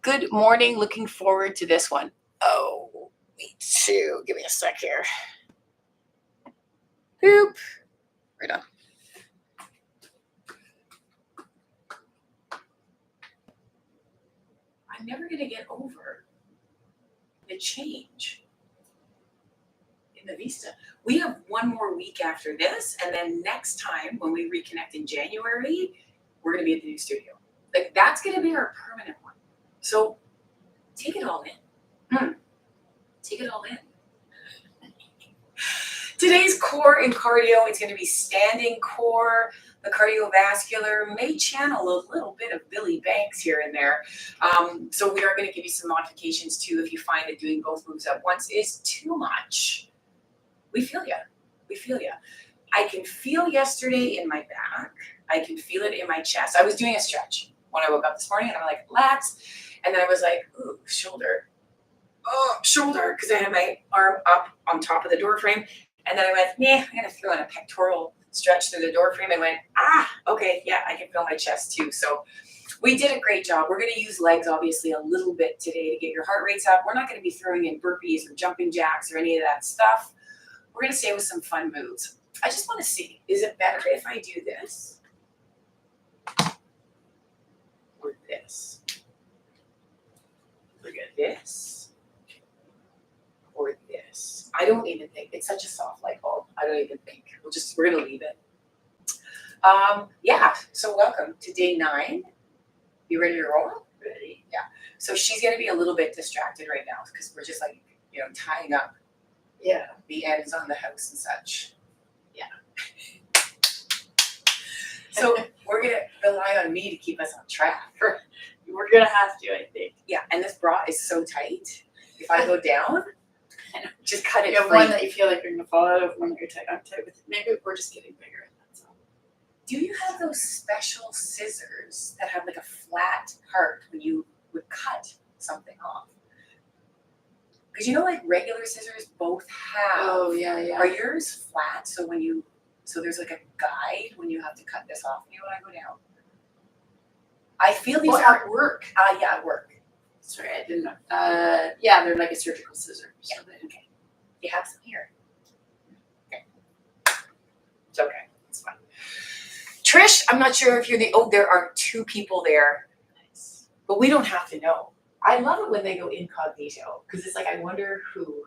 Good morning. Looking forward to this one. Oh, me too. Give me a sec here. Boop. Right on. I'm never going to get over the change in the Vista. We have one more week after this, and then next time when we reconnect in January, we're going to be at the new studio. Like, that's going to be our permanent one. So take it all in. Take it all in. Today's core and cardio, it's going to be standing core. The cardiovascular may channel a little bit of Billy Banks here and there. So we are going to give you some modifications too if you find that doing both moves at once is too much. We feel you. We feel you. I can feel yesterday in my back. I can feel it in my chest. I was doing a stretch when I woke up this morning and I'm like, lats. And then I was like, ooh, shoulder. Oh, shoulder, because I had my arm up on top of the door frame. And then I went, I'm going to throw in a pectoral stretch through the door frame. And went, okay, yeah, I can feel my chest too. So we did a great job. We're going to use legs, obviously, a little bit today to get your heart rates up. We're not going to be throwing in burpees or jumping jacks or any of that stuff. We're going to stay with some fun moves. I just want to see, is it better if I do this or this? Look at this. Or this. I don't even think it's such a soft light bulb. I don't even think we're gonna leave it. So welcome to day 9. You ready to roll? Ready? Yeah. So she's gonna be a little bit distracted right now because we're just like, tying up the ends on the house and such. Yeah. So we're gonna rely on me to keep us on track. We're gonna have to, I think. Yeah, and this bra is so tight. If I go down, just cut it. You have one that you feel like you're gonna fall out of, one that you're tight with. Maybe we're just getting bigger. That's all. Do you have those special scissors that have like a flat part when you would cut something off? Because like regular scissors both have. Oh yeah. Are yours flat? So there's like a guide when you have to cut this off. When I go down. I feel these are at work. Yeah, at work. Sorry, I didn't know. They're like a surgical scissor. Yeah. So okay. You have some here. Okay. It's okay. It's fine. Trish, I'm not sure if you're there are 2 people there. Nice. But we don't have to know. I love it when they go incognito because it's like, I wonder who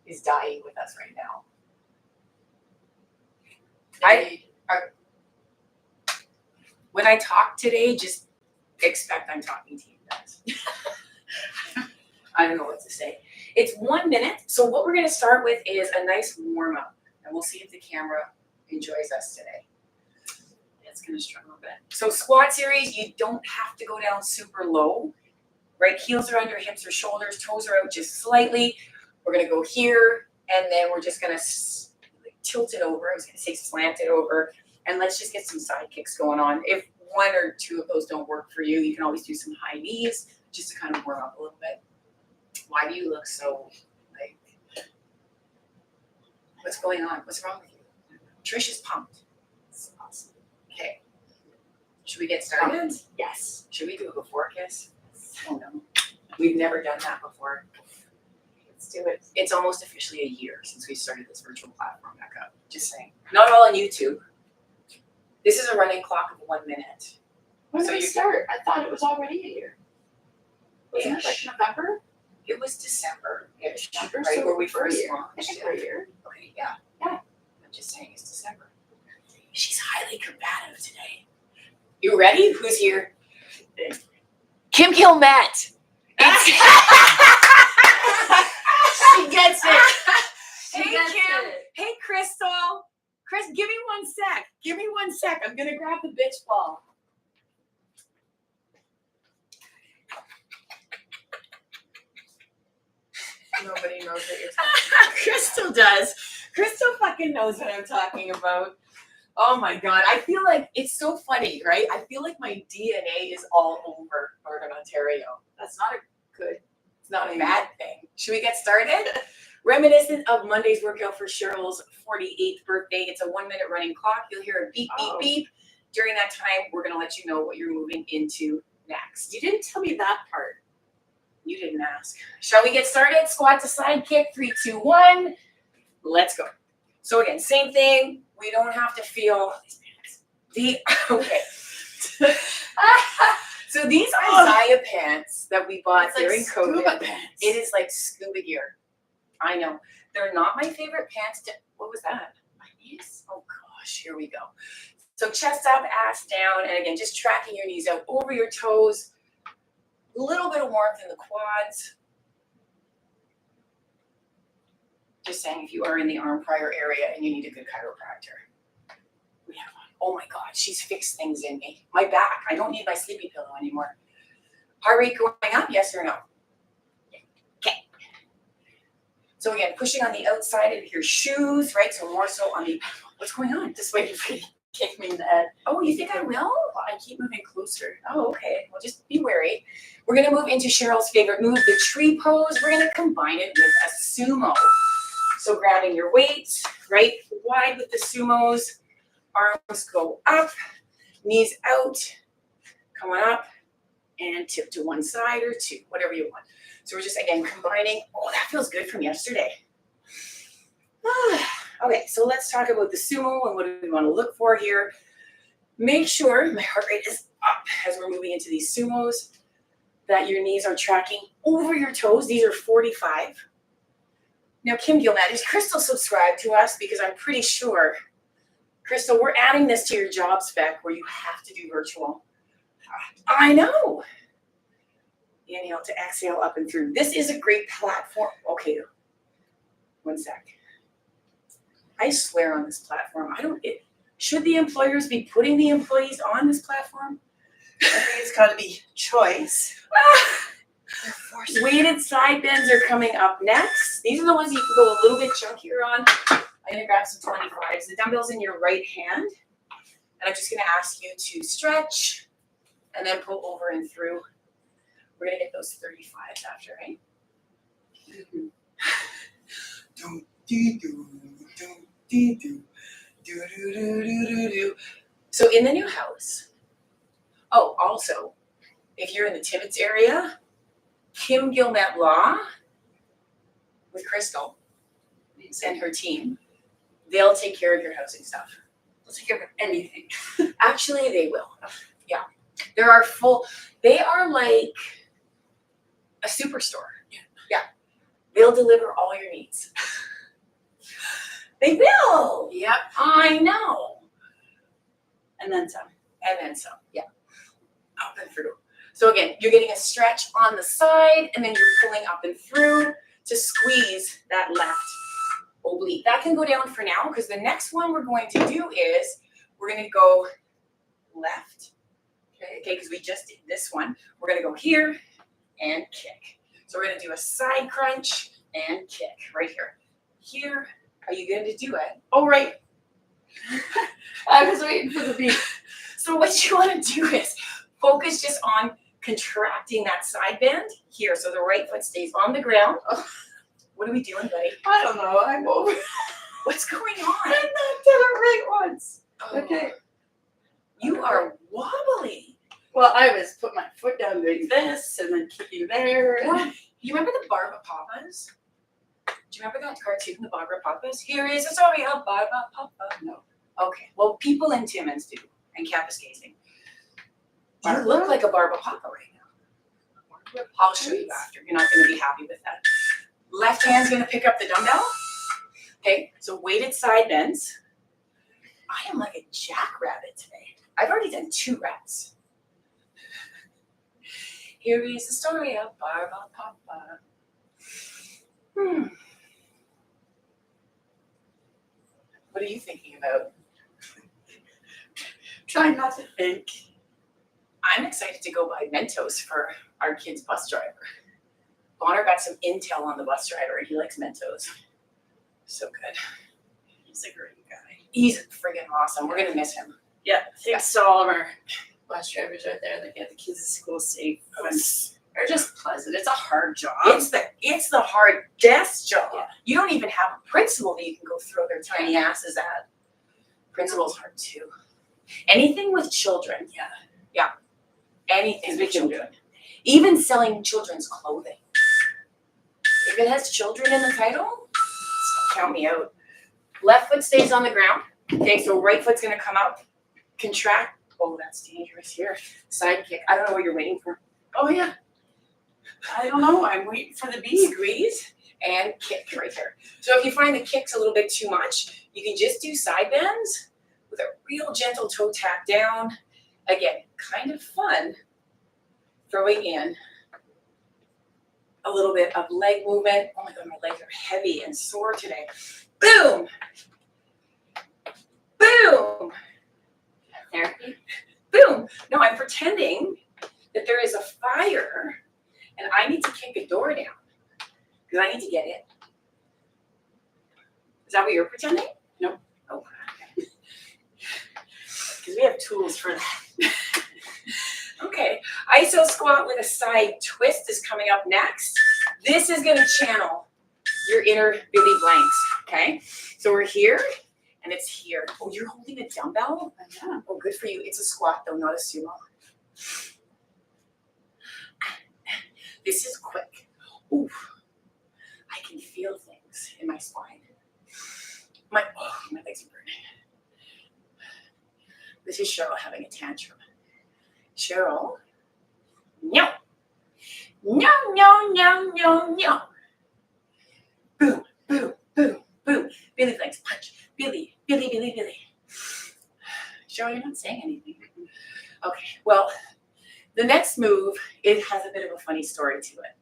is dying with us right now. When I talk today, just expect I'm talking to you guys. I don't know what to say. It's 1 minute. So what we're going to start with is a nice warm up, and we'll see if the camera enjoys us today. It's going to struggle a bit. So squat series, you don't have to go down super low, right? Heels are under, hips or shoulders, toes are out just slightly. We're going to go here, and then we're just going to tilt it over. I was going to say slant it over, and let's just get some side kicks going on. If 1 or 2 of those don't work for you, you can always do some high knees just to kind of warm up a little bit. Why do you look so like, what's going on? What's wrong with you? Trish is pumped. That's awesome. Okay. Should we get started? Yes. Should we do a before kiss? Oh no. We've never done that before. Let's do it. It's almost officially a year since we started this virtual platform back up. Just saying. Not all on YouTube. This is a running clock of 1 minute. When did we start? I thought it was already a year. Wasn't it like November? It was December-ish, December, right, so where we for a first year. launched. I think for a year. Okay, yeah. Yeah. I'm just saying it's December. She's highly combative today. You ready? Who's here? Kim Kilmet. She gets it. Hey, Kim. Hey, Crystal. Chris, give me 1 sec. Give me 1 sec. I'm going to grab the bitch ball. Nobody knows what you're talking about. Crystal does. Crystal fucking knows what I'm talking about. Oh my God. I feel like it's so funny, right? I feel like my DNA is all over Northern Ontario. That's not a good. It's not a bad thing. Should we get started? Reminiscent of Monday's workout for Cheryl's 48th birthday. It's a 1 minute running clock. You'll hear a beep, beep, beep. During that time, we're going to let you know what you're moving into next. You didn't tell me that part. You didn't ask. Shall we get started? Squat to side kick. 3, 2, 1. Let's go. So again, same thing. We don't have to feel okay. So these are Zaya pants that we bought It's like during COVID. scuba pants. It is like scuba gear. I know. They're not my favorite pants. What was that? My knees. Oh gosh, here we go. So chest up, ass down, and again, just tracking your knees out over your toes. A little bit of warmth in the quads. Just saying, if you are in the arm prior area and you need a good chiropractor. We have one. Oh my God, she's fixed things in me. My back, I don't need my sleeping pillow anymore. Heart rate going up, yes or no? Okay. So again, pushing on the outside of your shoes, right? So more so on the, what's going on? Just waiting for you to kick me in the head. Oh, you think I will? Well, I keep moving closer. Oh, okay. Well, just be wary. We're going to move into Cheryl's favorite move, the tree pose. We're going to combine it with a sumo. So grabbing your weights, right? Wide with the sumos. Arms go up, knees out, coming up, and tip to one side or two, whatever you want. So we're just, again, combining. Oh, that feels good from yesterday. Okay, so let's talk about the sumo and what do we want to look for here. Make sure my heart rate is up as we're moving into these sumos, that your knees are tracking over your toes. These are 45. Now, Kim Gilman, is Crystal subscribed to us? Because I'm pretty sure, Crystal, we're adding this to your job spec where you have to do virtual. I know. Inhale to exhale up and through. This is a great platform. Okay, one sec. I swear on this platform, should the employers be putting the employees on this platform? I think it's got to be choice. Weighted side bends are coming up next. These are the ones you can go a little bit chunkier on. I'm gonna grab some 25s. The dumbbell's in your right hand. And I'm just gonna ask you to stretch and then pull over and through. We're gonna get those 35s after, right? So in the new house, oh, also, if you're in the Timmins area, Kim Gilmet Law with Crystal and her team, they'll take care of your housing stuff. They'll take care of anything. Actually, they will. Yeah. They are like a superstore. Yeah. They'll deliver all your needs. They will. Yep. I know. And then some. And then some. Yeah. Up and through. So again, you're getting a stretch on the side and then you're pulling up and through to squeeze that left oblique. That can go down for now because the next one we're going to do is we're going to go left. Okay, because we just did this one. We're going to go here and kick. So we're going to do a side crunch and kick right here. Here, are you going to do it? Oh, right. I was waiting for the beat. So what you want to do is focus just on contracting that side bend here. So the right foot stays on the ground. Oh, what are we doing, buddy? I don't know. I'm over. What's going I'm on? not done it right once. Oh, Okay. You are wobbly. Well, I was putting my foot down doing this and then kicking there. Well, you remember the Barbara Papas? Do you remember that cartoon, the Barbara Papas? Here is a story of Barbara Papa. No. Okay. Well, people in Timmins do, and Kapuskasing. You look like a Barbara Papa right now. I'll show you after. You're not going to be happy with that. Left hand's going to pick up the dumbbell. Okay, so weighted side bends. I am like a jackrabbit today. I've already done 2 reps. Here is the story of Barbara Papa. What are you thinking about? Trying not to think. I'm excited to go buy Mentos for our kid's bus driver. Bonner got some intel on the bus driver and he likes Mentos. So good. He's a great guy. He's friggin' awesome. We're gonna miss him. Yeah, thanks to all of our bus drivers out there that get the kids to school safe. They're just pleasant. It's a hard job. It's the hardest job. Yeah. You don't even have a principal that you can go throw their tiny asses at. Principal's hard too. Anything with children. Yeah. Yeah. Anything We with can do children. even selling children's clothing. If it has children in the title, count me out. Left foot stays on the ground. Okay, so right foot's gonna come up, contract. Oh, that's dangerous here. Side kick. I don't know what you're waiting for. Oh yeah. I don't know. I'm waiting for the beat. Squeeze and kick right there. So if you find the kick's a little bit too much, you can just do side bends with a real gentle toe tap down. Again, kind of fun. Throwing in a little bit of leg movement. Oh my God, my legs are heavy and sore today. Boom! Boom! Therapy. Boom! No, I'm pretending that there is a fire and I need to kick a door down because I need to get in. Is that what you're pretending? No. Oh. Because we have tools for that. Okay, iso squat with a side twist is coming up next. This is gonna channel your inner Billy Blanks, okay? So we're here, and it's here. Oh, you're holding a dumbbell? Yeah. Oh, good for you. It's a squat though, not a sumo. This is quick. Ooh, I can feel things in my spine. My legs are burning. This is Cheryl having a tantrum. Cheryl, no. No, no, no, no, no. Boom, boom, boom, boom. Billy Blanks, punch. Billy, Billy, Billy, Billy. Cheryl, you're not saying anything. Okay, well, the next move, it has a bit of a funny story to it.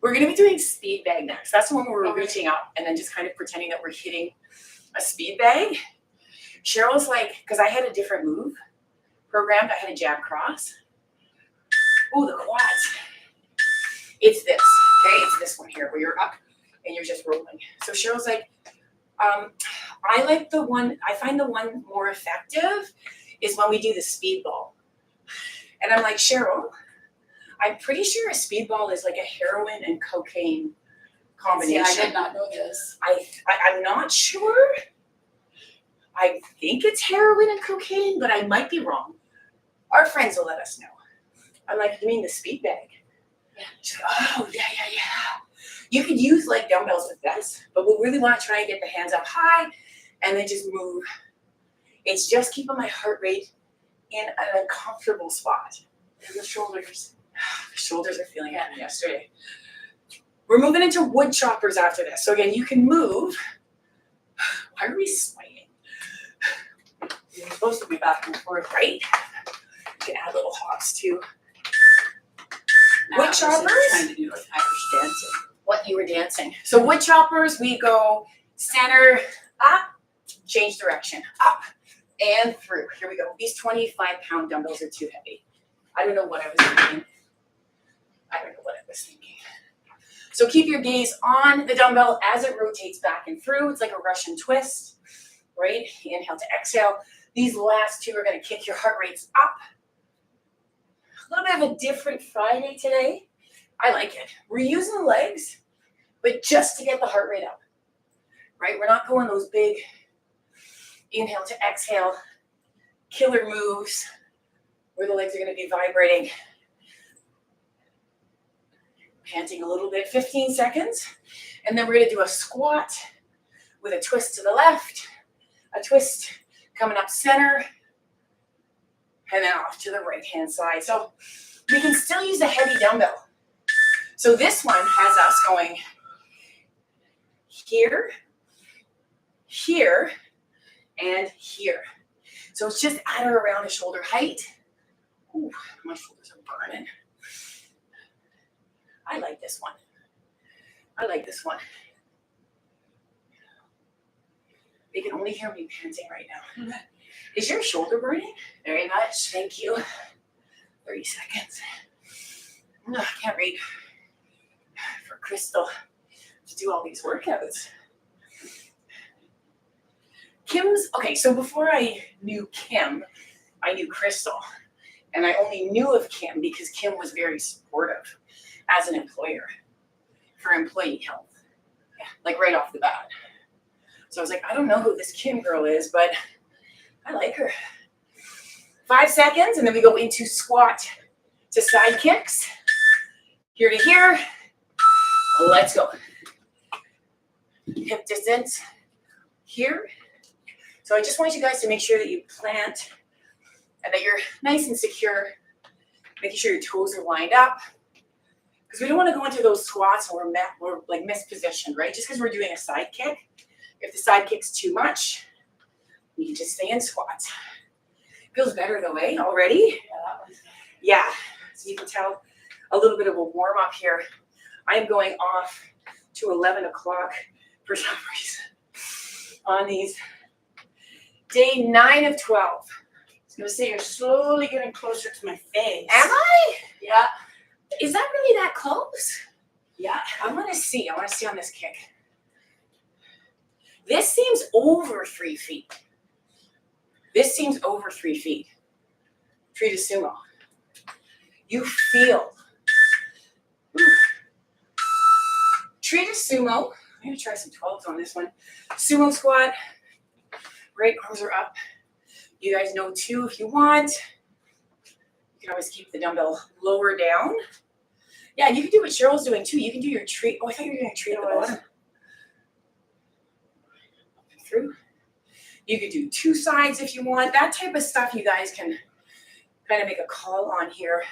We're gonna be doing speed bag next. That's the one where we're reaching up and then just kind of pretending that we're hitting a speed bag. Cheryl's like, because I had a different move programmed, I had a jab cross. Oh, the quads. It's this, okay? It's this one here where you're up and you're just rolling. So Cheryl's like, I like the one, I find the one more effective is when we do the speed ball. And I'm like, Cheryl, I'm pretty sure a speed ball is like a heroin and cocaine combination. See, I did not know this. I'm not sure. I think it's heroin and cocaine, but I might be wrong. Our friends will let us know. I'm like, you mean the speed bag? Yeah. She's like, oh, yeah. You could use like dumbbells with this, but we really want to try and get the hands up high and then just move. It's just keeping my heart rate in an uncomfortable spot. And the shoulders. The shoulders are feeling it from yesterday. We're moving into wood choppers after this. So again, you can move. Why are we swaying? You're supposed to be back and forth. Right? You can add little hops too. Now, Wood I was choppers? trying to do like Irish dancing. What you were dancing. So wood choppers, we go center, up, change direction, up, and through. Here we go. These 25-pound dumbbells are too heavy. I don't know what I was thinking. So keep your gaze on the dumbbell as it rotates back and through. It's like a Russian twist, right? Inhale to exhale. These last two are going to kick your heart rates up. A little bit of a different Friday today. I like it. We're using the legs, but just to get the heart rate up, right? We're not going those big inhale to exhale killer moves where the legs are going to be vibrating. Panting a little bit, 15 seconds. And then we're going to do a squat with a twist to the left, a twist coming up center, and then off to the right-hand side. So we can still use a heavy dumbbell. So this one has us going here, here, and here. So it's just at or around a shoulder height. Ooh, my shoulders are burning. I like this one. They can only hear me panting right now. Is your shoulder burning? Very much. Thank you. 30 seconds. No, I can't wait for Crystal to do all these workouts. Okay, so before I knew Kim, I knew Crystal. And I only knew of Kim because Kim was very supportive as an employer for employee health. Yeah, like right off the bat. So I was like, I don't know who this Kim girl is, but I like her. 5 seconds, and then we go into squat to side kicks. Here to here. Let's go. Hip distance here. So I just want you guys to make sure that you plant and that you're nice and secure, making sure your toes are lined up. Because we don't want to go into those squats and we're like mispositioned, right? Just because we're doing a side kick. If the side kick's too much, you can just stay in squats. Feels better though, eh? Already? Yeah, that one's good. Yeah. So you can tell a little bit of a warm up here. I am going off to 11 o'clock for some reason on these. Day 9 of 12. I was gonna say you're slowly getting closer to my face. Am I? Yeah. Is that really that close? Yeah. I want to see. I want to see on this kick. This seems over 3 feet. This seems over 3 feet. Tree to sumo. You feel. Ooh. Tree to sumo. I'm going to try some 12s on this one. Sumo squat. Right arms are up. You guys know too, if you want, you can always keep the dumbbell lower down. Yeah, you can do what Cheryl's doing too. You can do your tree. Oh, I thought you were doing a tree at the bottom. Up and through. You could do 2 sides if you want. That type of stuff you guys can kind of make a call on here.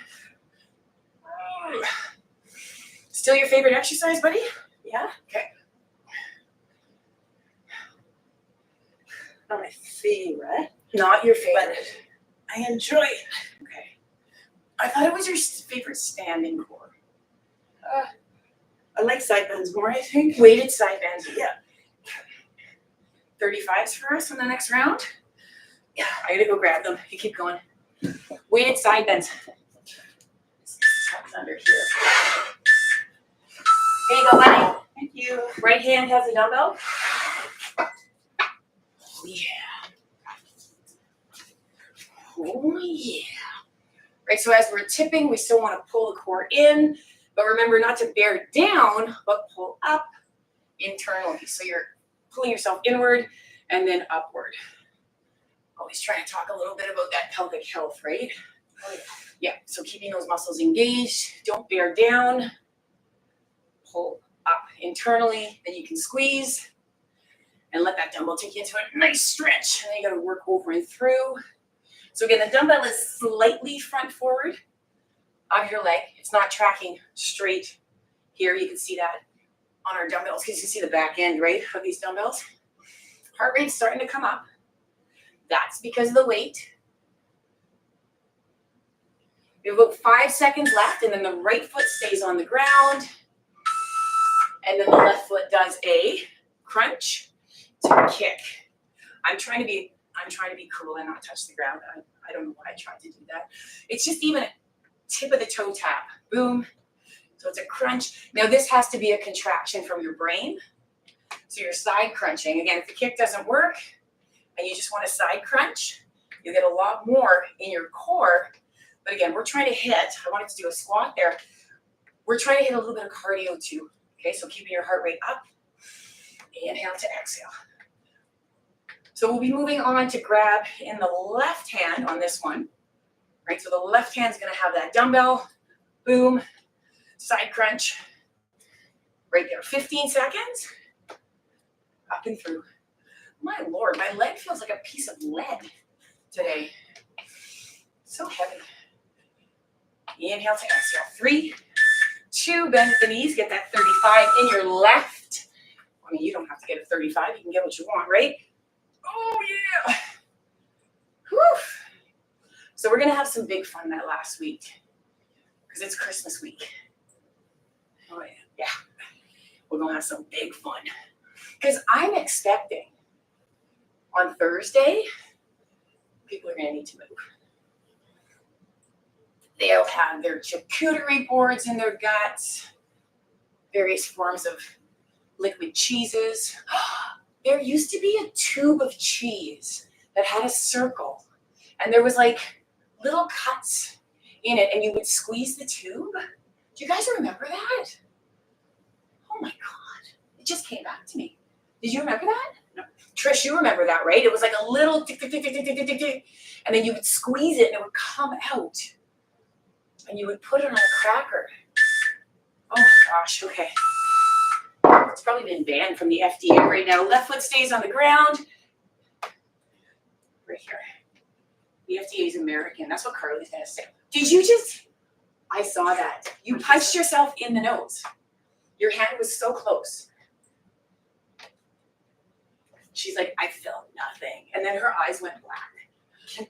Still your favorite exercise, buddy? Yeah. Okay. Not my favorite. Not your favorite. I enjoy it. Okay. I thought it was your favorite standing core. I like side bends more, I think. Weighted side bends. Yeah. 35s for us on the next round. Yeah, I gotta go grab them. You keep going. Weighted side bends. Tucked under here. There you go, buddy. Thank you. Right hand has a dumbbell. Oh yeah. Oh yeah. Right, so as we're tipping, we still want to pull the core in, but remember not to bear down, but pull up internally. So you're pulling yourself inward and then upward. Always trying to talk a little bit about that pelvic health, right? Yeah, so keeping those muscles engaged. Don't bear down. Pull up internally, then you can squeeze and let that dumbbell take you into a nice stretch. And then you gotta work over and through. So again, the dumbbell is slightly front forward of your leg. It's not tracking straight here. You can see that on our dumbbells because you can see the back end, right, of these dumbbells. Heart rate's starting to come up. That's because of the weight. We have about 5 seconds left, and then the right foot stays on the ground. And then the left foot does a crunch to kick. I'm trying to be cool and not touch the ground. I don't know why I tried to do that. It's just even a tip of the toe tap. Boom. So it's a crunch. Now this has to be a contraction from your brain. So you're side crunching. Again, if the kick doesn't work and you just want a side crunch, you get a lot more in your core. But again, we're trying to hit, I wanted to do a squat there. We're trying to hit a little bit of cardio too. Okay, so keeping your heart rate up. Inhale to exhale. So we'll be moving on to grab in the left hand on this one, right? So the left hand's gonna have that dumbbell, boom, side crunch, right there, 15 seconds, up and through. My Lord, my leg feels like a piece of lead today. So heavy. Inhale to exhale, 3, 2, bend at the knees, get that 35 in your left. I mean, you don't have to get a 35, you can get what you want, right? Oh yeah. Whew. So we're gonna have some big fun that last week because it's Christmas week. Oh yeah. Yeah. We're gonna have some big fun because I'm expecting on Thursday people are gonna need to move. They'll have their charcuterie boards in their guts, various forms of liquid cheeses. There used to be a tube of cheese that had a circle, and there was like little cuts in it, and you would squeeze the tube. Do you guys remember that? Oh my God, it just came back to me. Did you remember that? No. Trish, you remember that, right? It was like a little tick, tick, tick, tick, tick, tick, tick, tick, and then you would squeeze it and it would come out. And you would put it on a cracker. Oh my gosh, okay. It's probably been banned from the FDA right now. Left foot stays on the ground. Right here. The FDA is American. That's what Carly's gonna say. Did you just? I saw that. You punched yourself in the nose. Your hand was so close. She's like, I felt nothing. And then her eyes went black.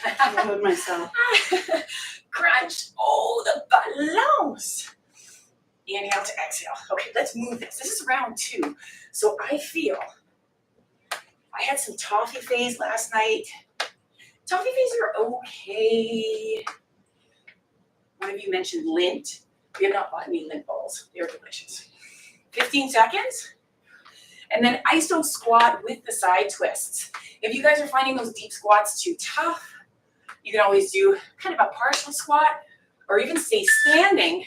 I rode myself. Crunch. Oh, the balloons. Inhale to exhale. Okay, let's move this. This is round 2. So I feel I had some toffee phase last night. Toffee phase are okay. One of you mentioned lint. We have not bought any lint balls. They're delicious. 15 seconds. And then iso squat with the side twists. If you guys are finding those deep squats too tough, you can always do kind of a partial squat or even stay standing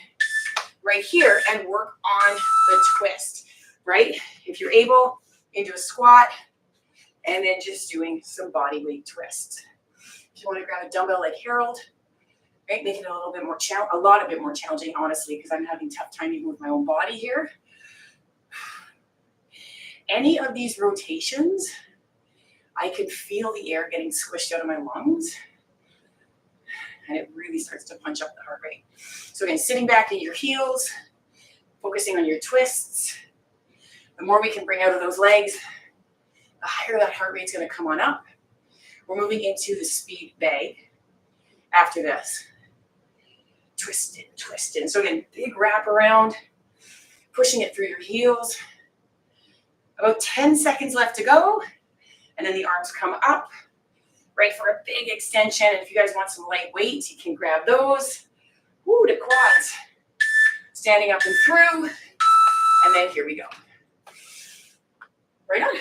right here and work on the twist, right? If you're able, into a squat and then just doing some body weight twists. If you want to grab a dumbbell like Harold, right, make it a little bit more a lot of bit more challenging, honestly, because I'm having a tough time even with my own body here. Any of these rotations, I can feel the air getting squished out of my lungs, and it really starts to punch up the heart rate. So again, sitting back in your heels, focusing on your twists. The more we can bring out of those legs, the higher that heart rate's gonna come on up. We're moving into the speed bag after this. Twist it, twist it. So again, big wrap around, pushing it through your heels. About 10 seconds left to go. And then the arms come up, right, for a big extension. And if you guys want some light weights, you can grab those. Woo, the quads. Standing up and through. And then here we go. Right on.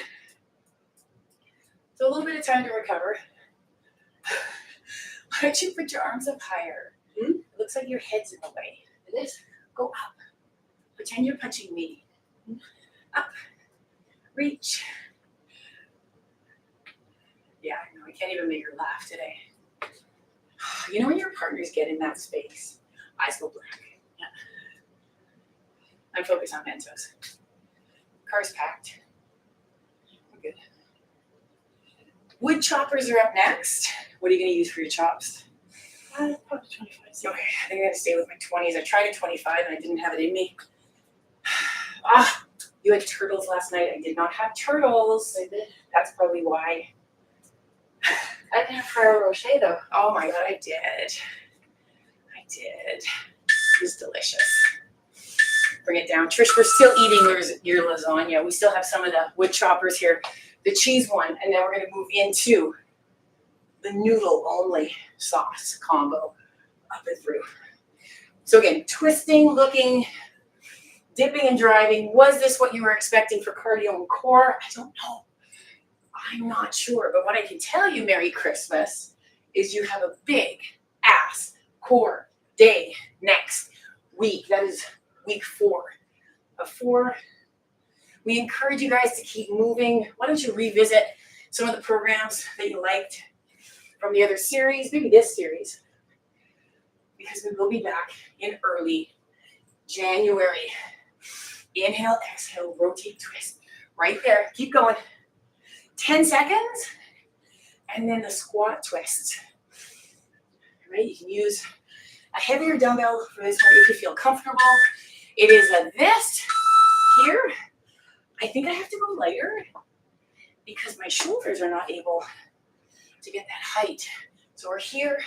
So a little bit of time to recover. Why don't you put your arms up higher? It looks like your head's in the way. It is. Go up. Pretend you're punching me. Up. Reach. Yeah, I know. I can't even make her laugh today. You know when your partners get in that space, eyes go black. Yeah. I'm focused on Mentos. Car's packed. We're good. Wood choppers are up next. What are you going to use for your chops? Probably 25. Okay, I think I'm going to stay with my 20s. I tried a 25 and I didn't have it in me. You had turtles last night. I did not have turtles. I did. That's probably why. I didn't have Ferrero Rocher though. Oh my God, I did. It was delicious. Bring it down. Trish, we're still eating your lasagna. We still have some of the wood choppers here. The cheese one, and then we're going to move into the noodle only sauce combo up and through. So again, twisting, looking, dipping and driving. Was this what you were expecting for cardio and core? I don't know. I'm not sure. But what I can tell you, Merry Christmas, is you have a big ass core day next week. That is week 4 of 4. We encourage you guys to keep moving. Why don't you revisit some of the programs that you liked from the other series, maybe this series, because we will be back in early January. Inhale, exhale, rotate, twist. Right there. Keep going. 10 seconds. And then the squat twist. Right? You can use a heavier dumbbell for this one if you feel comfortable. It is a this here. I think I have to go lighter because my shoulders are not able to get that height. So we're here,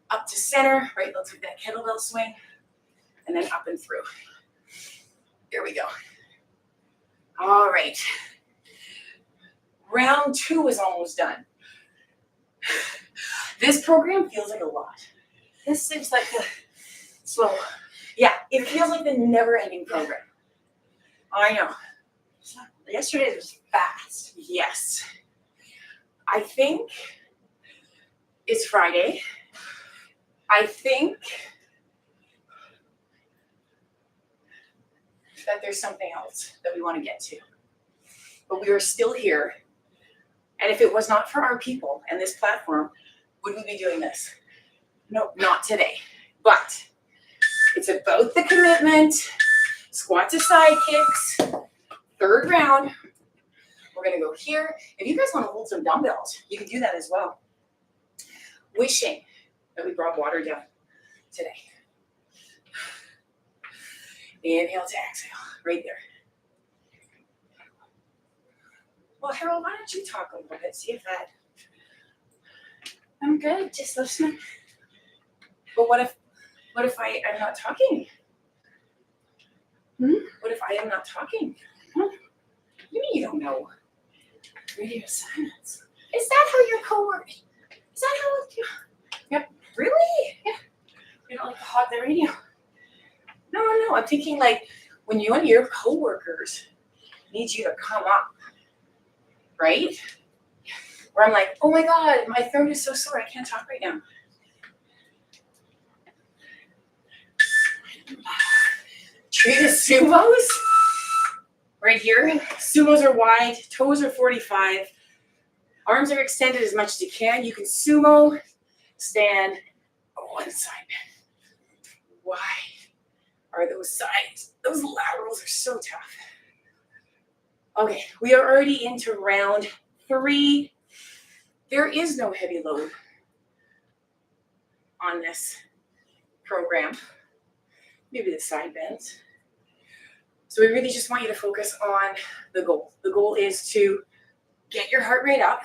up to center, right? Let's do that kettlebell swing, and then up and through. Here we go. All right. Round 2 is almost done. This program feels like a lot. This seems like a slow. Yeah, it feels like the never-ending program. I know. Yesterday's was fast. Yes. I think it's Friday. I think that there's something else that we want to get to. but we are still here. And if it was not for our people and this platform, would we be doing this? No, not today. But it's about the commitment. Squats to side kicks. Third round. We're gonna go here. If you guys want to hold some dumbbells, you can do that as well. Wishing that we brought water down today. Inhale to exhale, right there. Well, Harold, why don't you talk a little bit? See if that. I'm good, just listening. But what if I'm not talking? What if I am not talking? What do you mean you don't know? Radio silence. Is that how your coworker? Is that how you? Yep. Really? Yeah. You don't like to hog the radio? No. I'm thinking like when you and your coworkers need you to come up, right? Where I'm like, oh my God, my throat is so sore, I can't talk right now. Treat as sumos. Right here, sumos are wide, toes are 45, arms are extended as much as you can. You can sumo, stand, one side bend. Why are those sides? Those laterals are so tough. Okay, we are already into round 3. There is no heavy load on this program. Maybe the side bends. So we really just want you to focus on the goal. The goal is to get your heart rate up,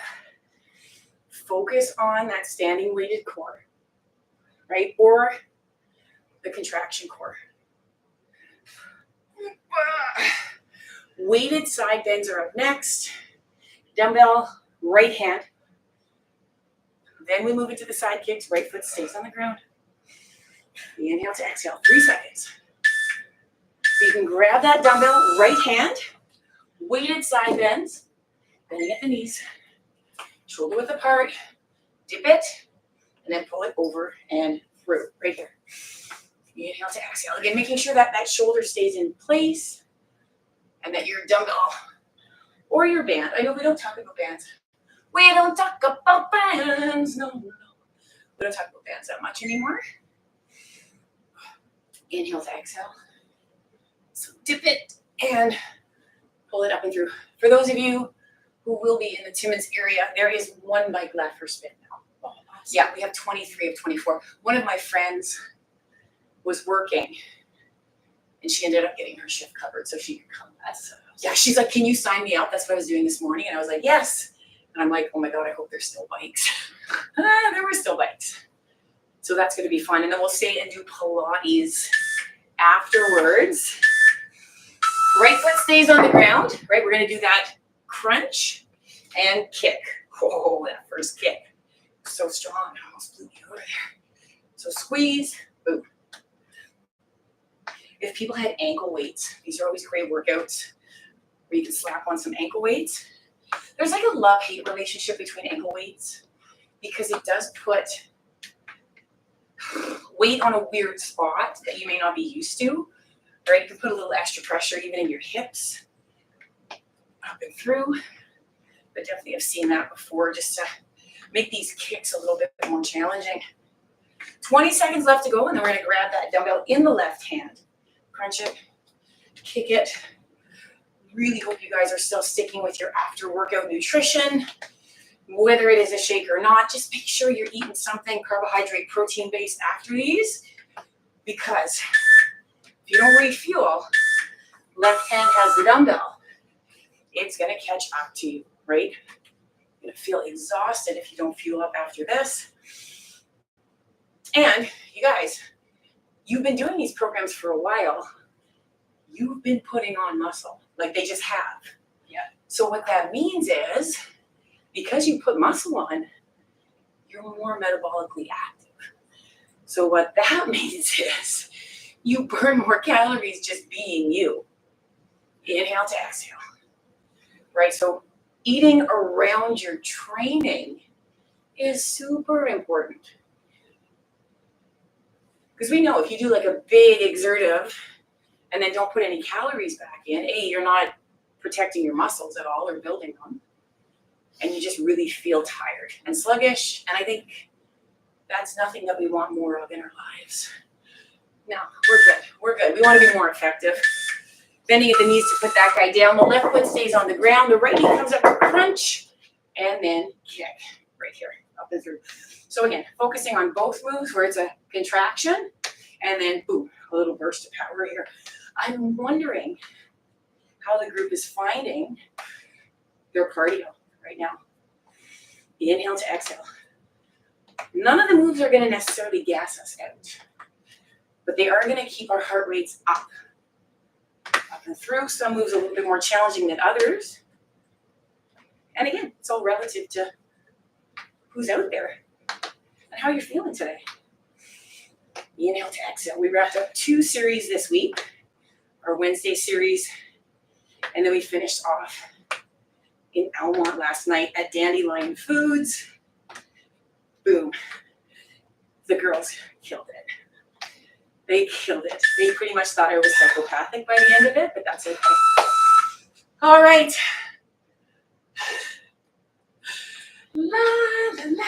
focus on that standing weighted core, right? Or the contraction core. Weighted side bends are up next. Dumbbell, right hand. Then we move into the side kicks. Right foot stays on the ground. Inhale to exhale. 3 seconds. So you can grab that dumbbell, right hand, weighted side bends, bending at the knees, shoulder width apart, dip it, and then pull it over and through, right here. Inhale to exhale. Again, making sure that that shoulder stays in place and that your dumbbell or your band, I know we don't talk about bands. We don't talk about bands, no. We don't talk about bands that much anymore. Inhale to exhale. So dip it and pull it up and through. For those of you who will be in the Timmins area, there is 1 bike left for spin now. Oh, awesome. Yeah, we have 23 of 24. One of my friends was working and she ended up getting her shift covered so she could come. Yeah, she's like, can you sign me out? That's what I was doing this morning. And I was like, yes. And I'm like, oh my God, I hope there's still bikes. There were still bikes. So that's going to be fun. And then we'll stay and do Pilates afterwards. Right foot stays on the ground, right? We're going to do that crunch and kick. Oh, that first kick. So strong. I almost blew me over there. So squeeze, boom. If people had ankle weights, these are always great workouts where you can slap on some ankle weights. There's like a love-hate relationship between ankle weights because it does put weight on a weird spot that you may not be used to, right? You can put a little extra pressure even in your hips, up and through, but definitely I've seen that before just to make these kicks a little bit more challenging. 20 seconds left to go, and then we're gonna grab that dumbbell in the left hand, crunch it, kick it. Really hope you guys are still sticking with your after workout nutrition. Whether it is a shake or not, just make sure you're eating something carbohydrate, protein based after these, because if you don't refuel, left hand has the dumbbell, it's gonna catch up to you, right? You're gonna feel exhausted if you don't fuel up after this. And you guys, you've been doing these programs for a while. You've been putting on muscle, like they just have. Yeah. So what that means is, because you put muscle on, you're more metabolically active. So what that means is you burn more calories just being you. Inhale to exhale, right? So eating around your training is super important. Because we know if you do like a big exertive and then don't put any calories back in, A, you're not protecting your muscles at all or building them. And you just really feel tired and sluggish. And I think that's nothing that we want more of in our lives. No, we're good. We're good. We want to be more effective. Bending at the knees to put that guy down. The left foot stays on the ground. The right knee comes up to crunch. And then kick right here, up and through. So again, focusing on both moves where it's a contraction. And then, boom, a little burst of power here. I'm wondering how the group is finding their cardio right now. Inhale to exhale. None of the moves are going to necessarily gas us out, but they are going to keep our heart rates up and through. Some moves a little bit more challenging than others. And again, it's all relative to who's out there and how you're feeling today. Inhale to exhale. We wrapped up 2 series this week, our Wednesday series, and then we finished off in Almont last night at Dandelion Foods. Boom. The girls killed it. They killed it. They pretty much thought I was psychopathic by the end of it, but that's okay. All right. La la la la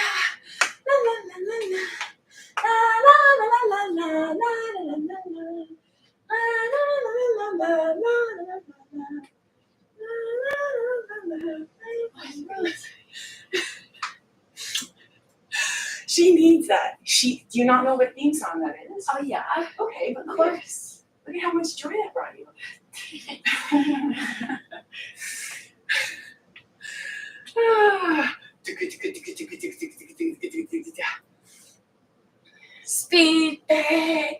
la la la la la la la la la. She needs that. Do you not know what theme song that is? Oh yeah, Okay, but of course. look at how much joy that brought you. Speed bag.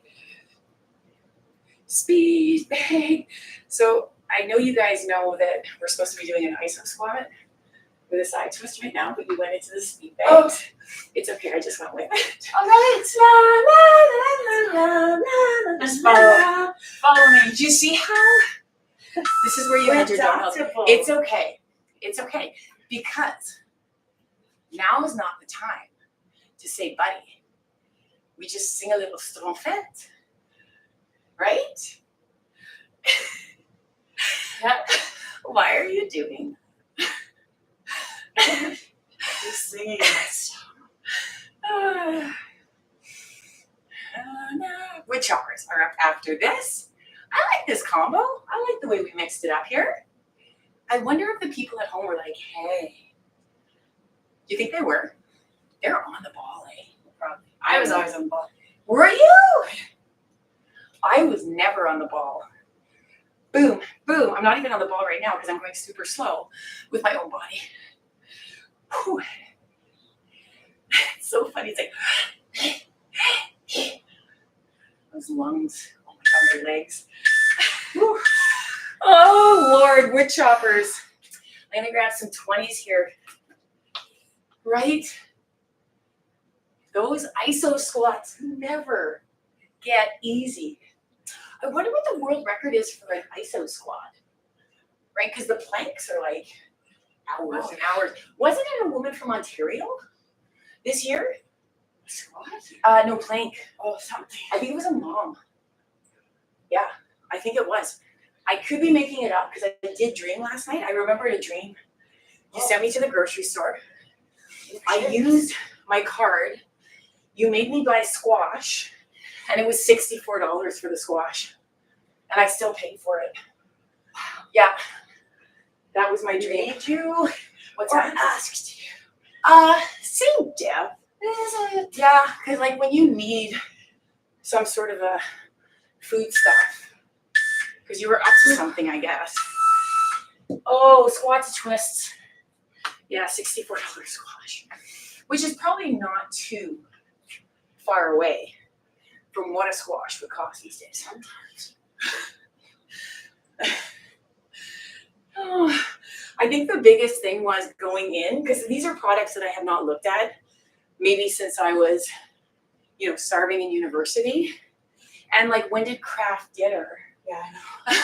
Speed bag. So I know you guys know that we're supposed to be doing an iso squat with a side twist right now, but we went into the speed bag. Oh. It's okay, I just went with it. All right. Just follow me. Do you see how? This is where you had your downhill. It's okay. It's okay. Because now is not the time to say, buddy, we just sing a little strompette. Right? Yeah. Why are you doing? Just singing this. Wood choppers are up after this. I like this combo. I like the way we mixed it up here. I wonder if the people at home were like, hey. Do you think they were? They're on the ball, eh? Probably. I was always on the ball. Were you? I was never on the ball. Boom, boom. I'm not even on the ball right now because I'm going super slow with my own body. Whew. It's so funny. It's like, those lungs. Oh my God, my legs. Whew. Oh, Lord, wood choppers. I'm going to grab some 20s here. Right? Those iso squats never get easy. I wonder what the world record is for an iso squat. Right? Because the planks are like hours and hours. Wasn't it a woman from Ontario this year? Squat? No, plank. Oh, something. I think it was a mom. Yeah, I think it was. I could be making it up because I did dream last night. I remembered a dream. You sent me to the grocery store. I used my card. You made me buy squash, and it was $64 for the squash. And I still paid for it. Yeah, that was my dream. Made you? What's Or that? asked you? Same depth. Yeah, because like when you need some sort of a food stuff, because you were up to something, I guess. Oh, squats, twists. Yeah, $64 squash, which is probably not too far away from what a squash would cost these days. Sometimes. Oh, I think the biggest thing was going in, because these are products that I have not looked at maybe since I was, starving in university. And like, when did Kraft dinner? Yeah, I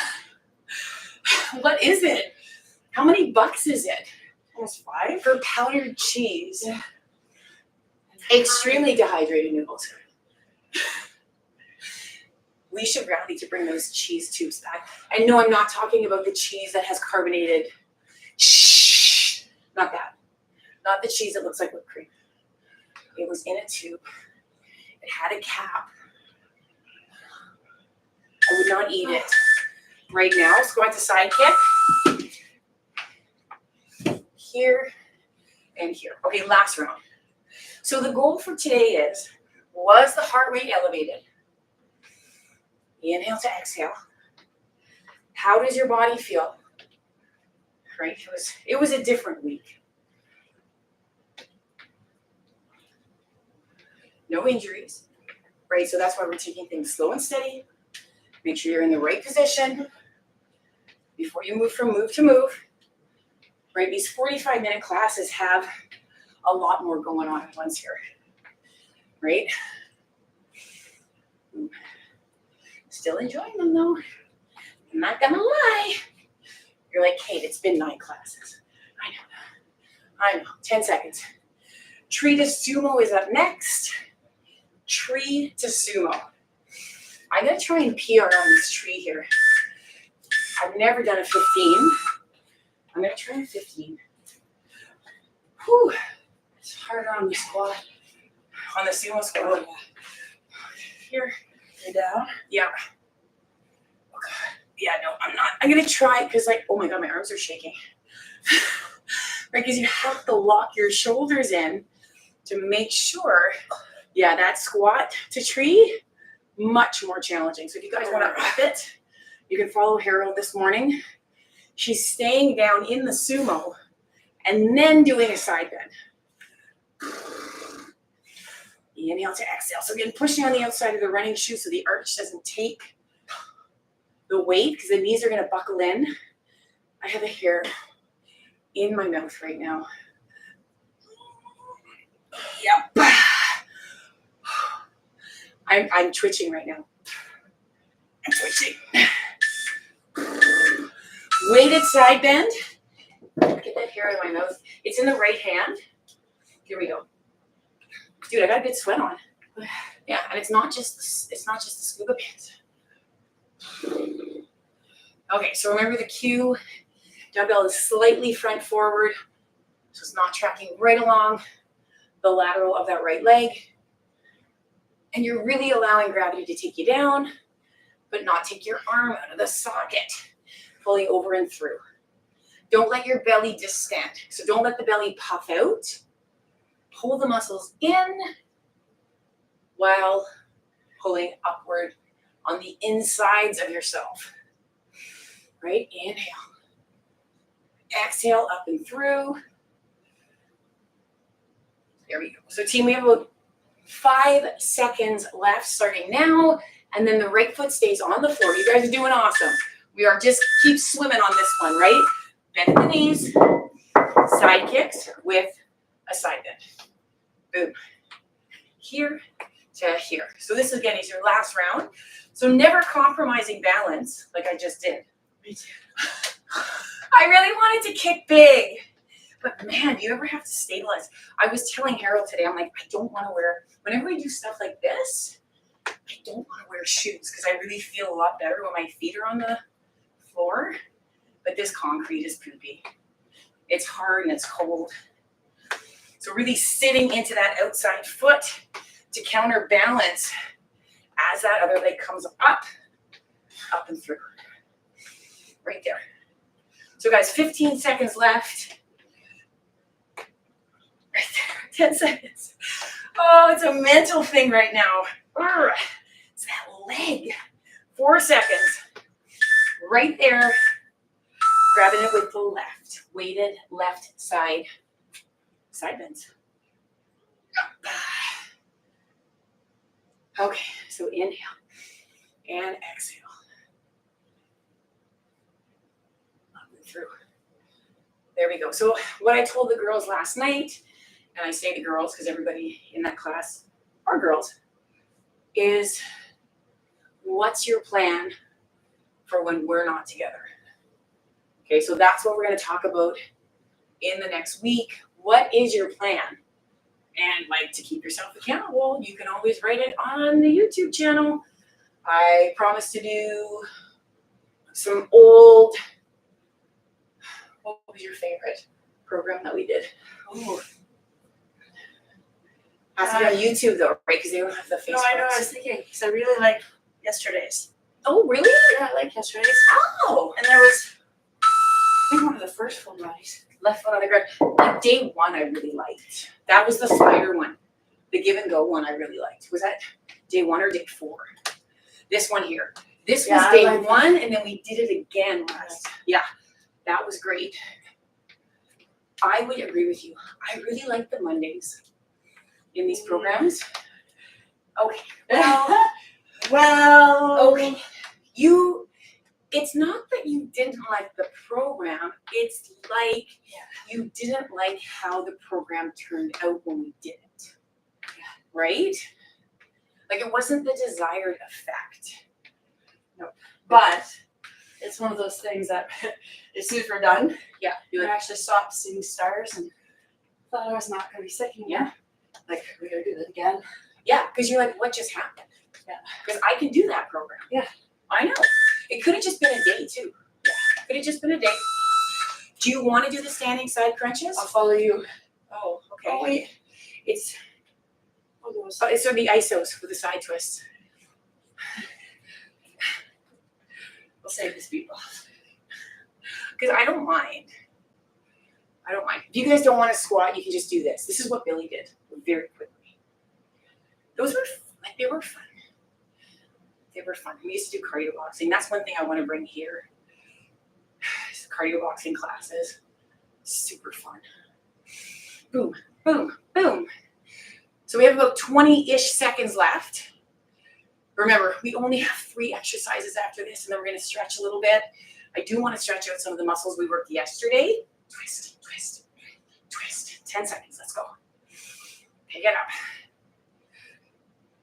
know. What is it? How many bucks is it? Almost 5? For powdered cheese. Yeah. Extremely dehydrated noodles. We should rally to bring those cheese tubes back. And no, I'm not talking about the cheese that has carbonated. Shh, not that. Not the cheese that looks like whipped cream. It was in a tube. It had a cap. I would not eat it. Right now, squat to side kick. Here and here. Okay, last round. So the goal for today is, was the heart rate elevated? Inhale to exhale. How does your body feel? Right? It was a different week. No injuries. Right? So that's why we're taking things slow and steady. Make sure you're in the right position before you move from move to move. Right? These 45-minute classes have a lot more going on at once here. Right? Still enjoying them though. I'm not gonna lie. You're like, Kate, it's been 9 classes. I know. 10 seconds. Tree to sumo is up next. Tree to sumo. I'm gonna try and PR on this tree here. I've never done a 15. I'm gonna try a 15. Whew. It's harder on the squat. On the sumo squat. Here. You're down? Yeah. Oh God. Yeah, no, I'm not. I'm gonna try because oh my God, my arms are shaking. Right, because you have to lock your shoulders in to make sure, yeah, that squat to tree, much more challenging. So if you guys want to up it, you can follow Harold this morning. She's staying down in the sumo and then doing a side bend. Inhale to exhale. So again, pushing on the outside of the running shoe so the arch doesn't take the weight because the knees are going to buckle in. I have a hair in my mouth right now. Yep. I'm twitching right now. I'm twitching. Weighted side bend. Get that hair out of my mouth. It's in the right hand. Here we go. Dude, I got a good sweat on. Yeah, and it's not just the scuba pants. Okay, so remember the cue. Dumbbell is slightly front forward, so it's not tracking right along the lateral of that right leg. And you're really allowing gravity to take you down, but not take your arm out of the socket, fully over and through. Don't let your belly distend. So don't let the belly puff out. Pull the muscles in while pulling upward on the insides of yourself. Right? Inhale. Exhale up and through. There we go. So team, we have about 5 seconds left starting now, and then the right foot stays on the floor. You guys are doing awesome. We are just keep swimming on this one, right? Bend the knees, side kicks with a side bend. Boom. Here to here. So this again is your last round. So never compromising balance like I just did. Me too. I really wanted to kick big, but man, do you ever have to stabilize? I was telling Harold today, I'm like, I don't want to wear, whenever I do stuff like this, I don't want to wear shoes because I really feel a lot better when my feet are on the floor, but this concrete is poopy. It's hard and it's cold. So really sitting into that outside foot to counterbalance as that other leg comes up and through. Right there. So guys, 15 seconds left. Right there, 10 seconds. Oh, it's a mental thing right now. It's that leg. 4 seconds. Right there. Grabbing it with the left. Weighted left side. Side bends. Okay, so inhale and exhale. Up and through. There we go. So what I told the girls last night, and I say the girls because everybody in that class are girls, is what's your plan for when we're not together? Okay, so that's what we're going to talk about in the next week. What is your plan? And like to keep yourself accountable, you can always write it on the YouTube channel. I promised to do some old, what was your favorite program that we did? Ooh. Has to be on YouTube though, right? Because they don't have the Facebook. No, I know. I was thinking because I really like yesterday's. Oh, really? Yeah, I like yesterday's. Oh, And there was, I think one of the first full bodies. left foot on the ground. Like day one, I really liked. That was the spider one. The give and go one I really liked. Was that day 1 or day 4? This one here. This was Yeah, I day like that. 1, and then we did it again last. Yeah, that was great. I would agree with you. I really like the Mondays in these programs. Okay. Well, Okay. It's not that you didn't like the program, it's like you didn't like how the program turned out when we did it. Right? Like it wasn't the desired effect. but it's one of those things that as soon as we're done, Yeah. you actually stop seeing stars and thought I was not going to be sick anymore. Yeah. Like, we gotta do that again. Yeah, because you're like, what just happened? Yeah. Because I can do that program. Yeah. I know. It could have just been a day too. Yeah. Could have just been a day. Do you want to do the standing side crunches? I'll follow you. Oh, okay. Oh, wait. It's I'll go with so the isos with the side twists. We'll save this people. Because I don't mind. I don't mind. If you guys don't want to squat, you can just do this. This is what Billy did very quickly. Those were they were fun. They were fun. We used to do cardio boxing. That's one thing I want to bring here. Cardio boxing classes. Super fun. Boom, boom, boom. So we have about 20-ish seconds left. Remember, we only have 3 exercises after this, and then we're going to stretch a little bit. I do want to stretch out some of the muscles we worked yesterday. Twist, twist, twist. 10 seconds. Let's go. Pick it up.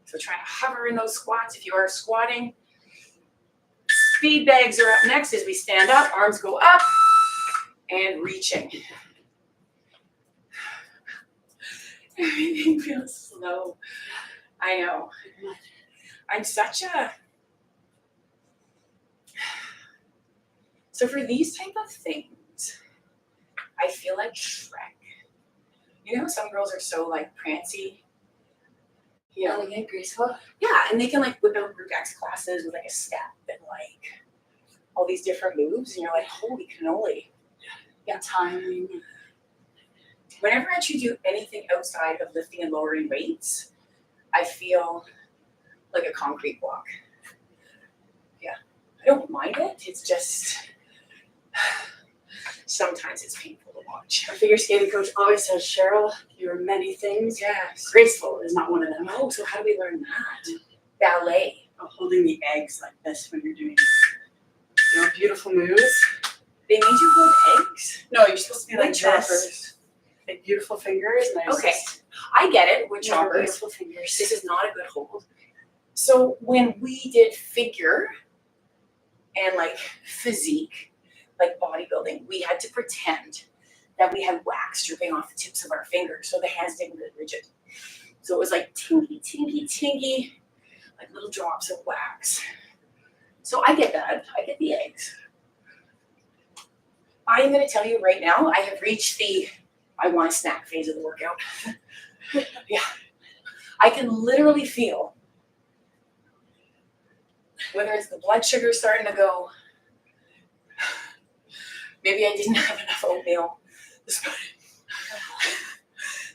So try to hover in those squats if you are squatting. Speed bags are up next as we stand up. Arms go up and reaching. Everything feels slow. I know. I'm such a... So for these type of things, I feel like Shrek. You know how some girls are so like prancy? You know, Elegant, graceful. yeah, and they can like whip out group X classes with like a step and like all these different moves, and you're like, holy cannoli. Yeah. Timing. Whenever I should do anything outside of lifting and lowering weights, I feel like a concrete block. Yeah, I don't mind it. It's just sometimes it's painful to watch. Our figure skating coach always says, Cheryl, you are many things. Yes. Graceful is not one of them. Oh, so how do we learn that? Ballet. Oh, holding the eggs like this when you're doing, beautiful moves. They made you hold eggs? No, you're supposed to be like Wood this. choppers. Like beautiful fingers. And there's Okay. this I get it, wood more choppers. beautiful fingers. This is not a good hold. So when we did figure and like physique, like bodybuilding, we had to pretend that we had wax dripping off the tips of our fingers so the hands didn't get rigid. So it was like tinky, tinky, tinky, like little drops of wax. So I get that. I get the eggs. I am going to tell you right now, I have reached the I want a snack phase of the workout. Yeah. I can literally feel whether it's the blood sugar starting to go, maybe I didn't have enough oatmeal this morning.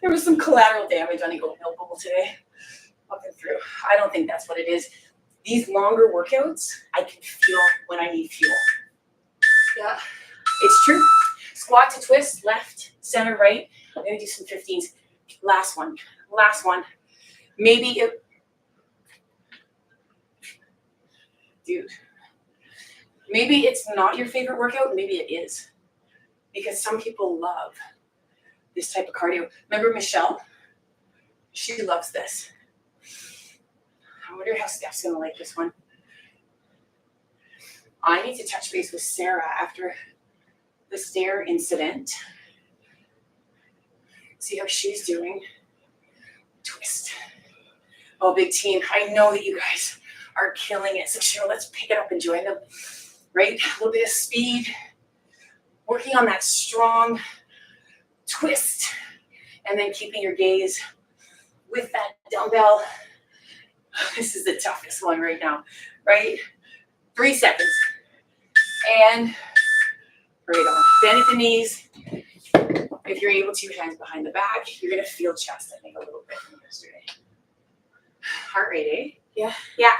There was some collateral damage on the oatmeal bowl today. Up and through. I don't think that's what it is. These longer workouts, I can feel when I need fuel. Yeah. It's true. Squat to twist, left, center, right. I'm gonna do some 15s. Last one. Maybe it, dude, maybe it's not your favorite workout, maybe it is. Because some people love this type of cardio. Remember Michelle? She loves this. I wonder how Steph's gonna like this one. I need to touch base with Sarah after the stair incident. See how she's doing. Twist. Oh, big team. I know that you guys are killing it. So Cheryl, let's pick it up and join them, right? A little bit of speed, working on that strong twist, and then keeping your gaze with that dumbbell. This is the toughest one right now, right? 3 seconds. And right on. Bend at the knees. If you're able to, hands behind the back. You're gonna feel chest, I think, a little bit from yesterday. Heart rate, eh? Yeah. Yeah.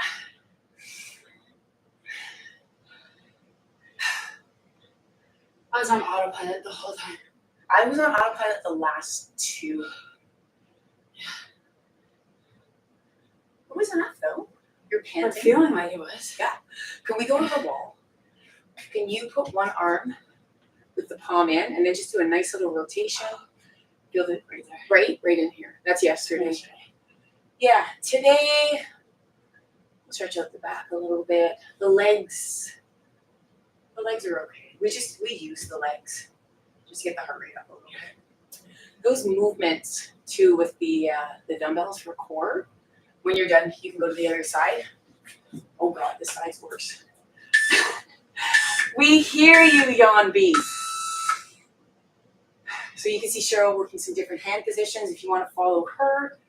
I was on autopilot the whole time. I was on autopilot the last 2. It was enough though. You're I'm panting. feeling like it was. Can we go to the wall? Can you put one arm with the palm in and then just do a nice little rotation? Feel the Right there. right in here. That's yesterday. Yesterday. Yeah, today, stretch out the back a little bit. The legs are okay. We use the legs. Just get the heart rate up a little bit. Those movements too with the dumbbells for core. When you're done, you can go to the other side. Oh God, this side's worse. We hear you, Yawn B. So you can see Cheryl working some different hand positions. If you want to follow her,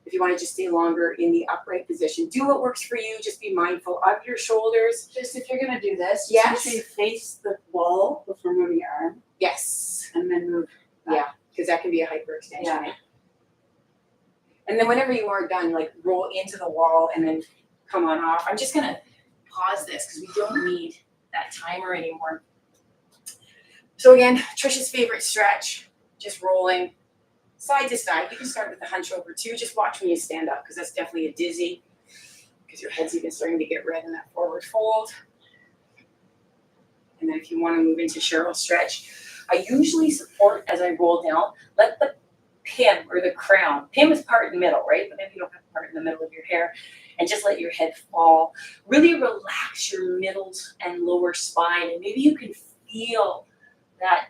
if you want to just stay longer in the upright position, do what works for you. Just be mindful of your shoulders. Just if you're gonna do this, Yes. just make sure you face the wall before moving your arm, Yes, and then move. Back. Yeah. because that can be a hyperextension. Yeah. And then whenever you are done, like roll into the wall and then come on off. I'm just gonna pause this because we don't need that timer anymore. So again, Trisha's favorite stretch, just rolling side to side. You can start with the hunch over too. Just watch when you stand up because that's definitely a dizzy because your head's even starting to get red in that forward fold. And then if you want to move into Cheryl's stretch, I usually support as I roll down, let the pin or the crown, pin is part in the middle, right? But maybe you don't have part in the middle of your hair, and just let your head fall. Really relax your middle and lower spine, and maybe you can feel that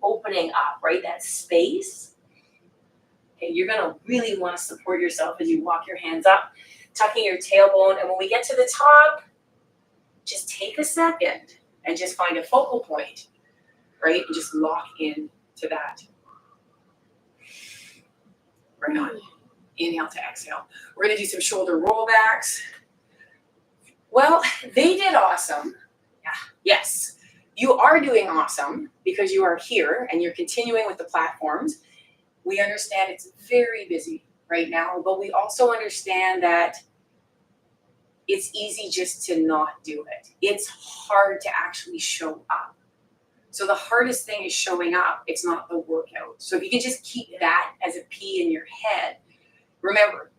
opening up, right? That space. Okay, you're gonna really want to support yourself as you walk your hands up, tucking your tailbone, and when we get to the top, just take a second and just find a focal point, right? And just lock in to that. Right on. Inhale to exhale. We're gonna do some shoulder rollbacks. Well, they did awesome. Yeah. Yes, you are doing awesome because you are here and you're continuing with the platforms. We understand it's very busy right now, but we also understand that it's easy just to not do it. It's hard to actually show up. So the hardest thing is showing up. It's not the workout. So if you can just keep that as a P in your head, remember,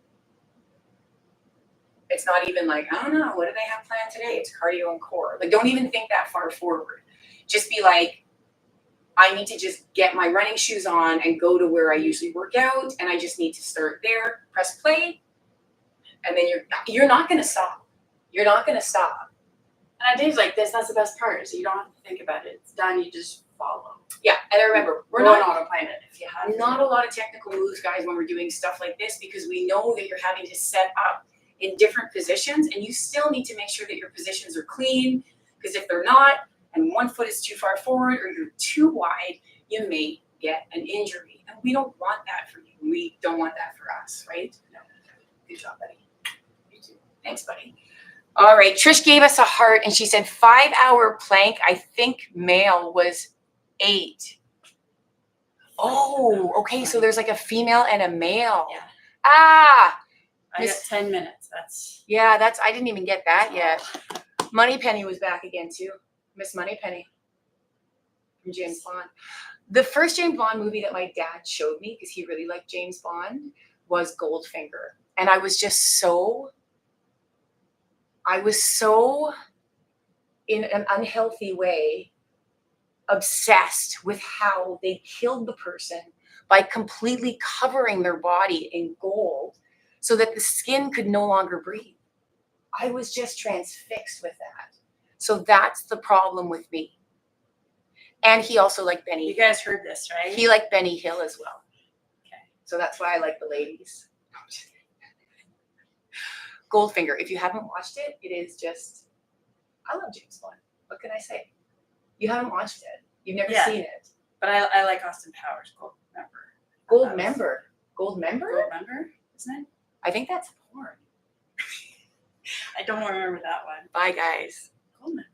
it's not even like, I don't know, what do they have planned today? It's cardio and core. Like, don't even think that far forward. Just be like, I need to just get my running shoes on and go to where I usually work out, and I just need to start there, press play, and then you're not gonna stop. You're not gonna stop. And on days like this, that's the best part. So you don't have to think about it. It's done. You just follow. Yeah, and I remember, we're Or not on autopilot if you have. not a lot of technical moves, guys, when we're doing stuff like this, because we know that you're having to set up in different positions, and you still need to make sure that your positions are clean, because if they're not, and one foot is too far forward or you're too wide, you may get an injury. And we don't want that for you. We don't want that for us, right? No. Good job, buddy. You too. Thanks, buddy. All right, Trish gave us a heart and she said 5-hour plank. I think male was 8. Oh, okay, so there's like a female and a male. Yeah. Ah, I got 10 minutes. That's. yeah, I didn't even get that yet. Moneypenny was back again too. Miss Moneypenny from James Bond. The first James Bond movie that my dad showed me, because he really liked James Bond, was Goldfinger. And I was so in an unhealthy way obsessed with how they killed the person by completely covering their body in gold so that the skin could no longer breathe. I was just transfixed with that. So that's the problem with me. And he also liked Benny. You guys heard this, right? He liked Benny Hill as well. Okay. So that's why I like the ladies. Goldfinger. If you haven't watched it, it is just, I love James Bond. What can I say? You haven't watched it. You've never Yeah. seen it. But I like Austin Powers, Gold Member. Gold That was- member. Gold member? Gold Member, isn't it? I think that's porn. I don't remember that one. Bye, guys. Gold Member.